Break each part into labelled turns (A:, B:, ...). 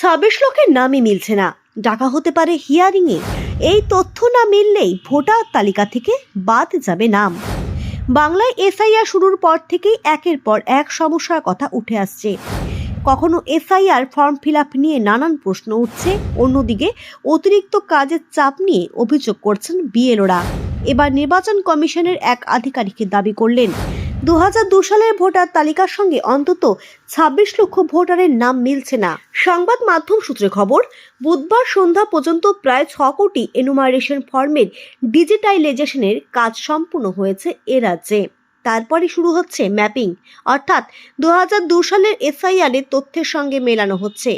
A: 26 লক্ষের নামই মিলছে না, ডাকা হতে পারে হিয়ারিংয়ে। এই তথ্য না মিললেই ভোটার তালিকা থেকে বাদ যাবে নাম। বাংলায় এসআইআর শুরুর পর থেকেই একের পর এক সমস্যার কথা উঠে আসছে। কখনো এসআইআর ফর্ম ফিল আপ নিয়ে নানান প্রশ্ন উঠছে, অন্যদিকে অতিরিক্ত কাজের চাপ নিয়ে অভিযোগ করছেন বিএলওরা। এবার নির্বাচন কমিশনের এক আধিকারিক দাবি করলেন 2002 সালের ভোটার তালিকার সঙ্গে অন্তত 26 লক্ষ ভোটারের নাম মিলছে না। সংবাদ মাধ্যম সূত্রে খবর, বুধবার সন্ধ্যা পর্যন্ত প্রায় 6 কোটি এনুমারেশন ফর্মের ডিজিটাইলাইজেশনের কাজ সম্পূর্ণ হয়েছে এ রাজ্যে। তারপরে শুরু হচ্ছে ম্যাপিং, অর্থাৎ 2002 সালের এসআইআর এর তথ্যের সঙ্গে মেলানো হচ্ছে।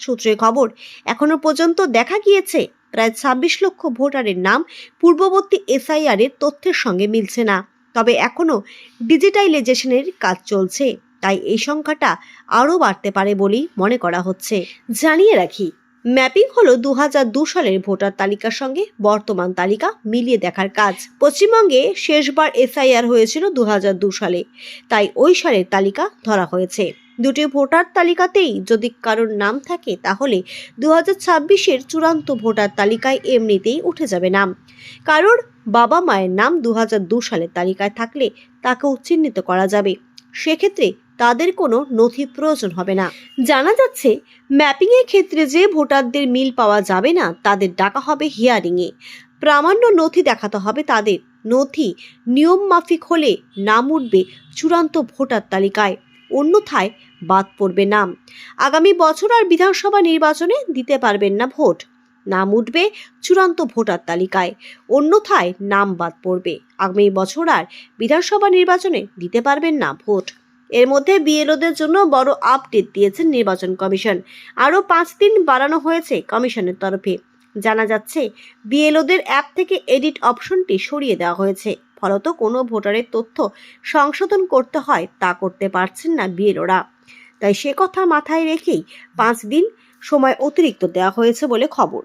A: সূত্রে খবর, এখনো পর্যন্ত দেখা গিয়েছে প্রায় 26 লক্ষ ভোটারের নাম পূর্ববর্তী এসআইআর এর তথ্যের সঙ্গে মিলছে না। তবে এখনো ডিজিটাইলাইজেশনের কাজ চলছে, তাই এই সংখ্যাটা আরও বাড়তে পারে বলেই মনে করা হচ্ছে। জানিয়ে রাখি, ম্যাপিং হলো 2002 সালের ভোটার তালিকার সঙ্গে বর্তমান তালিকা মিলিয়ে দেখার কাজ। পশ্চিমবঙ্গে শেষবার এসআইআর হয়েছিল 2002 সালে, তাই ওই সালের তালিকা ধরা হয়েছে। দুটি ভোটার তালিকাতেই যদি কারোর নাম থাকে, তাহলে 2026-এর চূড়ান্ত ভোটার তালিকায় এমনিতেই উঠে যাবে নাম। কারোর বাবা মায়ের নাম 2002 সালের তালিকায় থাকলে তাকেও চিহ্নিত করা যাবে, সেক্ষেত্রে তাদের কোনো নথি প্রয়োজন হবে না। জানা যাচ্ছে, ম্যাপিংয়ের ক্ষেত্রে যে ভোটারদের মিল পাওয়া যাবে না, তাদের ডাকা হবে হিয়ারিংয়ে। প্রামাণ্য নথি দেখাতে হবে তাদের। নথি নিয়ম মাফিক হলে নাম উঠবে চূড়ান্ত ভোটার তালিকায়, অন্যথায় বাদ পড়বে নাম। আগামী বছর আর বিধানসভা নির্বাচনে দিতে পারবেন না ভোট, নাম উঠবে চূড়ান্ত ভোটার তালিকায়, অন্যথায় নাম বাদ পড়বে। আগামী বছর আর বিধানসভা নির্বাচনে দিতে পারবেন না ভোট। এর মধ্যে বিএলওদের জন্য বড় আপডেট দিয়েছেন নির্বাচন কমিশন। আরও 5 দিন বাড়ানো হয়েছে কমিশনের তরফে। জানা যাচ্ছে, বিএলওদের অ্যাপ থেকে এডিট অপশনটি সরিয়ে দেওয়া হয়েছে। ফলত কোনো ভোটারের তথ্য সংশোধন করতে হয় তা করতে পারছেন না বিএলওরা। তাই সে কথা মাথায় রেখেই 5 দিন সময় অতিরিক্ত দেওয়া হয়েছে বলে খবর।